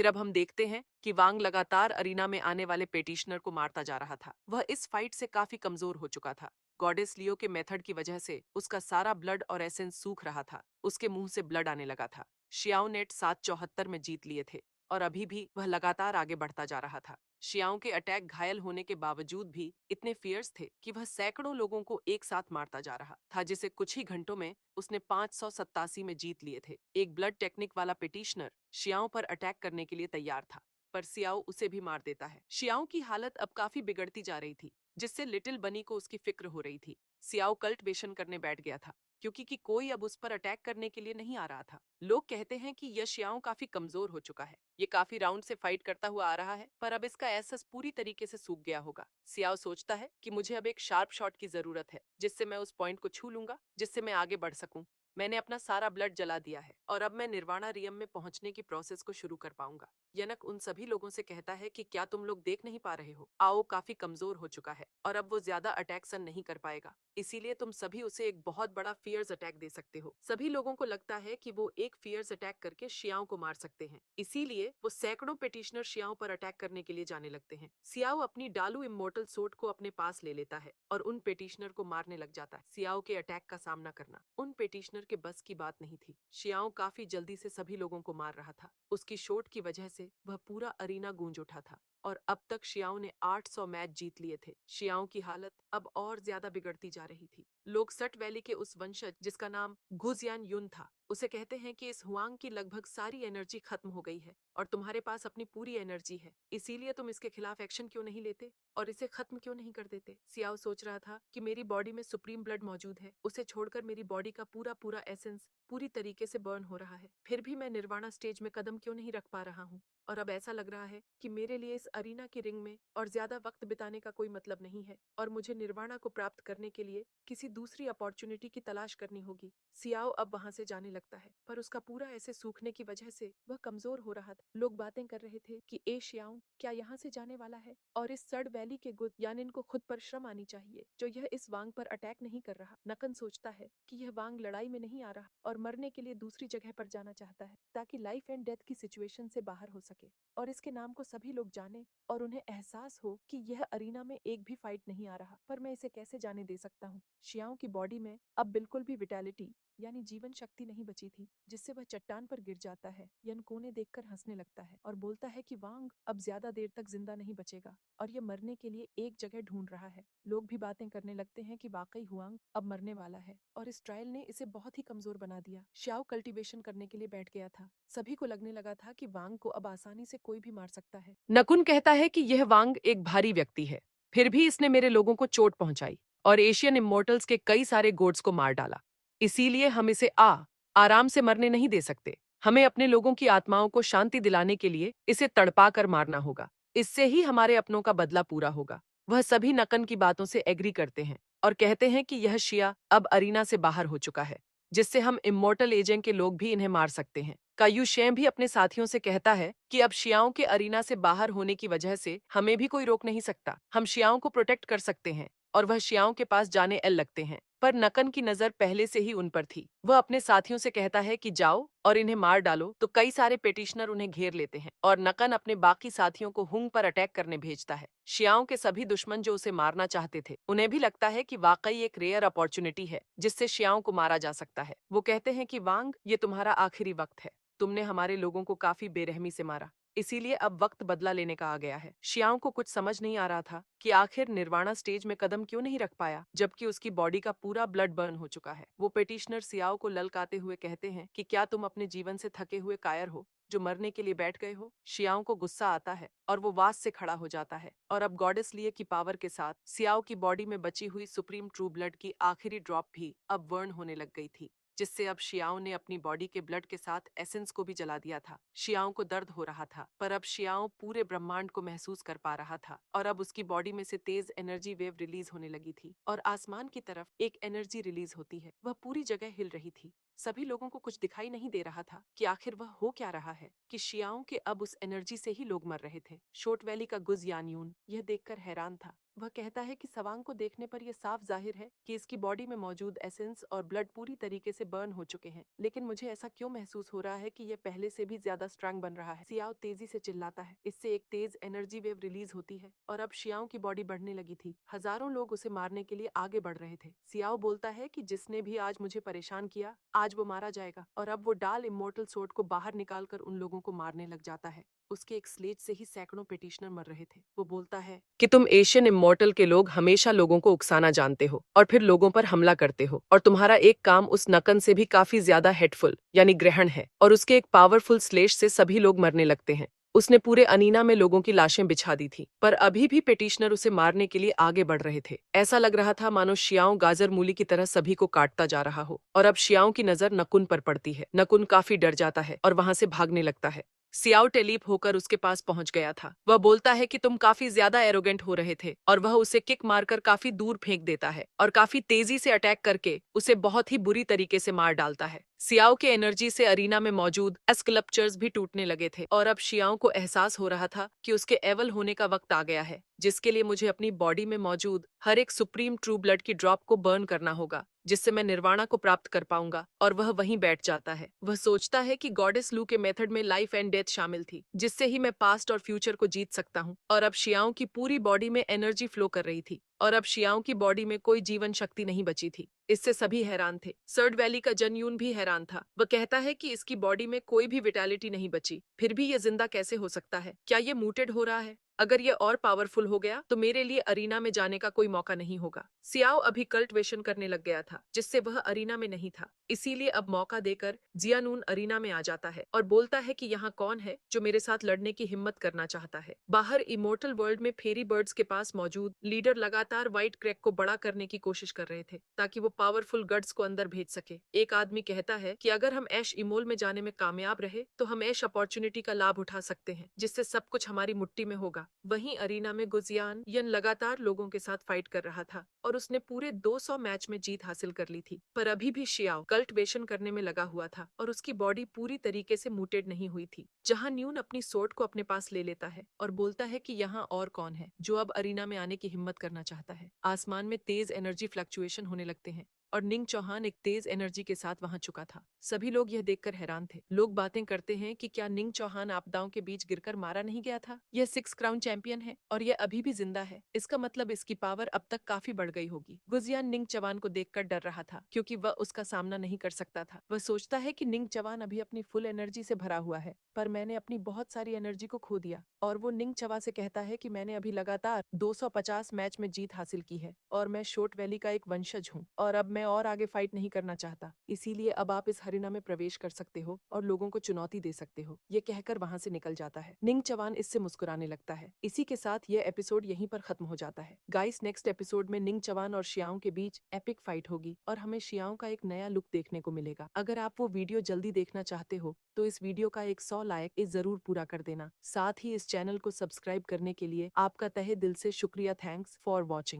फिर अब हम देखते हैं कि वांग लगातार अरीना में आने वाले पेटिशनर को मारता जा रहा था। वह इस फाइट से काफी कमजोर हो चुका था। गॉडेस लियो के मेथड की वजह से उसका सारा ब्लड और एसेंस सूख रहा था। उसके मुंह से ब्लड आने लगा था। शियाओ नेट 774 में जीत लिए थे और अभी भी वह लगातार आगे बढ़ता जा रहा था। शियाओ के अटैक घायल होने के बावजूद भी इतने फियर्स थे कि वह सैकड़ों लोगों को एक साथ मारता जा रहा था, जिसे कुछ ही घंटों में उसने 587 में जीत लिए थे। एक ब्लड टेक्निक वाला पिटिशनर शियाओ पर अटैक करने के लिए तैयार था, पर सियाओ उसे भी मार देता है। शियाओ की हालत अब काफी बिगड़ती जा रही थी, जिससे लिटिल बनी को उसकी फिक्र हो रही थी। सियाओ कल्टिवेशन करने बैठ गया था, क्योंकि कि कोई अब उस पर अटैक करने के लिए नहीं आ रहा था। लोग कहते हैं कि यह शियाओ काफी कमजोर हो चुका है। ये काफी राउंड से फाइट करता हुआ आ रहा है, पर अब इसका एसेस पूरी तरीके से सूख गया होगा। सियाओ सोचता है कि मुझे अब एक शार्प शॉट की जरूरत है, जिससे मैं उस पॉइंट को छू लूंगा, जिससे मैं आगे बढ़ सकूं। मैंने अपना सारा ब्लड जला दिया है और अब मैं निर्वाणा रियम में पहुंचने की प्रोसेस को शुरू कर पाऊंगा। यनक उन सभी लोगों से कहता है कि क्या तुम लोग देख नहीं पा रहे हो, आओ काफी कमजोर हो चुका है और अब वो ज्यादा अटैक सन नहीं कर पाएगा, इसीलिए तुम सभी उसे एक बहुत बड़ा फियर्स अटैक दे सकते हो। सभी लोगों को लगता है कि वो एक फियर्स अटैक करके शियाओ को मार सकते हैं, इसीलिए वो सैकड़ों पेटिशनर शियाओ पर अटैक करने के लिए जाने लगते हैं। सियाओ अपनी डालू इमोर्टल सोर्ड को अपने पास ले लेता है और उन पेटिशनर को मारने लग जाता है। सियाओ के अटैक का सामना करना उन पेटिशनर के बस की बात नहीं थी। शियाओ काफी जल्दी से सभी लोगों को मार रहा था। उसकी शॉट की वजह से वह पूरा अरीना गूंज उठा था और अब तक शियाओ ने 800 मैच जीत लिए थे। शियाओ की हालत अब और ज्यादा बिगड़ती जा रही थी। लोग सट वैली के उस वंशज जिसका नाम गुजियान युन था, उसे कहते हैं कि इस हुआंग की लगभग सारी एनर्जी खत्म हो गई है और तुम्हारे पास अपनी पूरी एनर्जी है, इसीलिए तुम इसके खिलाफ एक्शन क्यों नहीं लेते और इसे खत्म क्यों नहीं कर देते। सियाओ सोच रहा था कि मेरी बॉडी में सुप्रीम ब्लड मौजूद है, उसे छोड़कर मेरी बॉडी का पूरा पूरा एसेंस पूरी तरीके से बर्न हो रहा है, फिर भी मैं निर्वाणा स्टेज में कदम क्यों नहीं रख पा रहा हूँ। और अब ऐसा लग रहा है कि मेरे लिए इस अरीना की रिंग में और ज्यादा वक्त बिताने का कोई मतलब नहीं है और मुझे निर्वाणा को प्राप्त करने के लिए किसी दूसरी अपॉर्चुनिटी की तलाश करनी होगी। सियाओ अब वहां से जाने लगता है, पर उसका पूरा ऐसे सूखने की वजह से वह कमजोर हो रहा था। लोग बातें कर रहे थे कि ए शियाओ क्या यहाँ से जाने वाला है और इस सड़ वैली के गुद यानी इनको खुद पर श्रम आनी चाहिए जो यह इस वांग पर अटैक नहीं कर रहा। नकन सोचता है कि यह वांग लड़ाई में नहीं आ रहा और मरने के लिए दूसरी जगह पर जाना चाहता है ताकि लाइफ एंड डेथ की सिचुएशन से बाहर हो सके और इसके नाम को सभी लोग जाने और उन्हें एहसास हो कि यह अरीना में एक भी फाइट नहीं आ रहा, पर मैं इसे कैसे जाने दे सकता हूँ। शियाओ की बॉडी में अब बिल्कुल भी विटैलिटी यानी जीवन शक्ति नहीं बची थी, जिससे वह चट्टान पर गिर जाता है। यनको ने देखकर हंसने लगता है और बोलता है कि वांग अब ज्यादा देर तक जिंदा नहीं बचेगा और यह मरने के लिए एक जगह ढूंढ रहा है। लोग भी बातें करने लगते हैं कि वाकई हुआंग अब मरने वाला है और इस ट्रायल ने इसे बहुत ही कमजोर बना दिया। शियाओ कल्टीवेशन करने के लिए बैठ गया था। सभी को लगने लगा था कि वांग को अब आसानी से कोई भी मार सकता है। नकुन कहता है कि यह वांग एक भारी व्यक्ति है, फिर भी इसने मेरे लोगों को चोट पहुंचाई और एशियन इमोर्टल्स के कई सारे गोड्स को मार डाला, इसीलिए हम इसे आराम से मरने नहीं दे सकते। हमें अपने लोगों की आत्माओं को शांति दिलाने के लिए इसे तड़पा कर मारना होगा, इससे ही हमारे अपनों का बदला पूरा होगा। वह सभी नकन की बातों से एग्री करते हैं और कहते हैं कि यह शिया अब अरीना से बाहर हो चुका है, जिससे हम इमोर्टल एजेंट के लोग भी इन्हें मार सकते हैं। कायू शेम भी अपने साथियों से कहता है कि अब शियाओं के अरीना से बाहर होने की वजह से हमें भी कोई रोक नहीं सकता। हम शियाओं को प्रोटेक्ट कर सकते हैं और वह शियाओं के पास जाने एल लगते हैं, पर नकन की नजर पहले से ही उन पर थी। वह अपने साथियों से कहता है कि जाओ और इन्हें मार डालो, तो कई सारे पेटिशनर उन्हें घेर लेते हैं और नकन अपने बाकी साथियों को हुंग पर अटैक करने भेजता है। शियाओं के सभी दुश्मन जो उसे मारना चाहते थे, उन्हें भी लगता है कि वाकई एक रेयर अपॉर्चुनिटी है जिससे शियाओं को मारा जा सकता है। वो कहते हैं कि वांग, ये तुम्हारा आखिरी वक्त है, तुमने हमारे लोगों को काफी बेरहमी से मारा, इसीलिए अब वक्त बदला लेने का आ गया है। शियाओं को कुछ समझ नहीं आ रहा था कि आखिर निर्वाणा स्टेज में कदम क्यों नहीं रख पाया जबकि उसकी बॉडी का पूरा ब्लड बर्न हो चुका है। वो पेटिशनर सियाओ को ललकाते हुए कहते हैं कि क्या तुम अपने जीवन से थके हुए कायर हो जो मरने के लिए बैठ गए हो। शियाओं को गुस्सा आता है और वो वास से खड़ा हो जाता है और अब गॉडेस लिये की पावर के साथ सियाओ की बॉडी में बची हुई सुप्रीम ट्रू ब्लड की आखिरी ड्रॉप भी अब बर्न होने लग गई थी, जिससे अब शियाओ ने अपनी बॉडी के ब्लड के साथ एसेंस को भी जला दिया था। शियाओ को दर्द हो रहा था, पर अब शियाओ पूरे ब्रह्मांड को महसूस कर पा रहा था और अब उसकी बॉडी में से तेज एनर्जी वेव रिलीज होने लगी थी और आसमान की तरफ एक एनर्जी रिलीज होती है। वह पूरी जगह हिल रही थी। सभी लोगों को कुछ दिखाई नहीं दे रहा था कि आखिर वह हो क्या रहा है कि शियाओं के अब उस एनर्जी से ही लोग मर रहे थे। शोट वैली का गुज यानयून यह देखकर हैरान था। वह कहता है कि सवांग को देखने पर यह साफ जाहिर है कि इसकी बॉडी में मौजूद एसेंस और ब्लड पूरी तरीके से बर्न हो चुके हैं, लेकिन मुझे ऐसा क्यों महसूस हो रहा है कि यह पहले से भी ज्यादा स्ट्रांग बन रहा है। सियाओ तेजी से चिल्लाता है। इससे एक तेज एनर्जी वेव रिलीज होती है और अब शियाओं की बॉडी बढ़ने लगी थी। हजारों लोग उसे मारने के लिए आगे बढ़ रहे थे। सियाओ बोलता है कि जिसने भी आज मुझे परेशान किया, आज वो मारा जाएगा। और अब वो डाल इमोर्टल सोर्ड को बाहर निकालकर उन लोगों को मारने लग जाता है। उसके एक स्लेज से ही सैकड़ों पिटिशनर मर रहे थे। वो बोलता है कि तुम एशियन इमॉर्टल के लोग हमेशा लोगों को उकसाना जानते हो और फिर लोगों पर हमला करते हो, और तुम्हारा एक काम उस नकन से भी काफी ज्यादा हेटफुल यानी ग्रहण है, और उसके एक पावरफुल स्लेश से सभी लोग मरने लगते हैं। उसने पूरे अनीना में लोगों की लाशें बिछा दी थी, पर अभी भी पिटिशनर उसे मारने के लिए आगे बढ़ रहे थे। ऐसा लग रहा था मानो शियाओं गाजर मूली की तरह सभी को काटता जा रहा हो। और अब शियाओं की नजर नकुन पर पड़ती है। नकुन काफी डर जाता है और वहां से भागने लगता है। सियाओ टेलीप होकर उसके पास पहुंच गया था। वह बोलता है कि तुम काफी ज्यादा एरोगेंट हो रहे थे, और वह उसे किक मारकर काफी दूर फेंक देता है और काफी तेजी से अटैक करके उसे बहुत ही बुरी तरीके से मार डालता है। सियाओ के एनर्जी से अरीना में मौजूद स्कल्पचर्स भी टूटने लगे थे, और अब शियाओं को एहसास हो रहा था कि उसके एवल होने का वक्त आ गया है, जिसके लिए मुझे अपनी बॉडी में मौजूद हर एक सुप्रीम ट्रू ब्लड की ड्रॉप को बर्न करना होगा, जिससे मैं निर्वाणा को प्राप्त कर पाऊंगा। और वह वहीं बैठ जाता है। वह सोचता है कि गॉडेस लू के मेथड में लाइफ एंड डेथ शामिल थी, जिससे ही मैं पास्ट और फ्यूचर को जीत सकता हूँ। और अब शियाओं की पूरी बॉडी में एनर्जी फ्लो कर रही थी, और अब शियाओं की बॉडी में कोई जीवन शक्ति नहीं बची थी। इससे सभी हैरान थे। सर्ड वैली का जनयून भी हैरान था। वह कहता है कि इसकी बॉडी में कोई भी विटैलिटी नहीं बची, फिर भी यह जिंदा कैसे हो सकता है? क्या ये म्यूटेड हो रहा है? अगर ये और पावरफुल हो गया तो मेरे लिए अरीना में जाने का कोई मौका नहीं होगा। सियाओ अभी कल्टिवेशन करने लग गया था, जिससे वह अरीना में नहीं था। इसीलिए अब मौका देकर जियानून अरीना में आ जाता है और बोलता है कि यहाँ कौन है जो मेरे साथ लड़ने की हिम्मत करना चाहता है। बाहर इमोर्टल वर्ल्ड में फेरी बर्ड्स के पास मौजूद लीडर लगातार व्हाइट क्रैक को बड़ा करने की कोशिश कर रहे थे, ताकि वो पावरफुल गड्स को अंदर भेज सके। एक आदमी कहता है कि अगर हम ऐश इमोल में जाने में कामयाब रहे तो हम ऐश अपॉर्चुनिटी का लाभ उठा सकते हैं, जिससे सब कुछ हमारी मुट्ठी में होगा। वहीं अरीना में गुजियान यन लगातार लोगों के साथ फाइट कर रहा था और उसने पूरे 200 मैच में जीत हासिल कर ली थी, पर अभी भी शियाओ कल्टिवेशन करने में लगा हुआ था और उसकी बॉडी पूरी तरीके से म्यूटेड नहीं हुई थी। जहां न्यून अपनी सोर्ड को अपने पास ले लेता है और बोलता है कि यहाँ और कौन है जो अब अरीना में आने की हिम्मत करना चाहता है। आसमान में तेज एनर्जी फ्लक्चुएशन होने लगते हैं और निंग चौहान एक तेज एनर्जी के साथ वहां चुका था। सभी लोग यह देखकर हैरान थे। लोग बातें करते हैं कि क्या निंग चौहान आपदाओं के बीच गिरकर मारा नहीं गया था? यह 6 क्राउन चैंपियन है और यह अभी भी जिंदा है। इसका मतलब इसकी पावर अब तक काफी बढ़ गई होगी। गुजियान निंग चौहान को देखकर डर रहा था, क्योंकि वह उसका सामना नहीं कर सकता था। वह सोचता है कि निंग चौहान अभी अपनी फुल एनर्जी से भरा हुआ है, पर मैंने अपनी बहुत सारी एनर्जी को खो दिया। और वो निंग चवा से कहता है कि मैंने अभी लगातार 250 मैच में जीत हासिल की है और मैं शोट वैली का एक वंशज हूँ, और अब मैं और आगे फाइट नहीं करना चाहता। इसीलिए अब आप इस हरिना में प्रवेश कर सकते हो और लोगों को चुनौती दे सकते हो। ये कहकर वहां से निकल जाता है। निंग चवान इससे मुस्कुराने लगता है। इसी के साथ यह एपिसोड यहीं पर खत्म हो जाता है। गाइस, नेक्स्ट एपिसोड में निंग चवान और शियाओं के बीच एपिक फाइट होगी और हमें शियाओं का एक नया लुक देखने को मिलेगा। अगर आप वो वीडियो जल्दी देखना चाहते हो तो इस वीडियो का एक 100 लाइक इस जरूर पूरा कर देना। साथ ही इस चैनल को सब्सक्राइब करने के लिए आपका तहे दिल से शुक्रिया। Thanks for watching.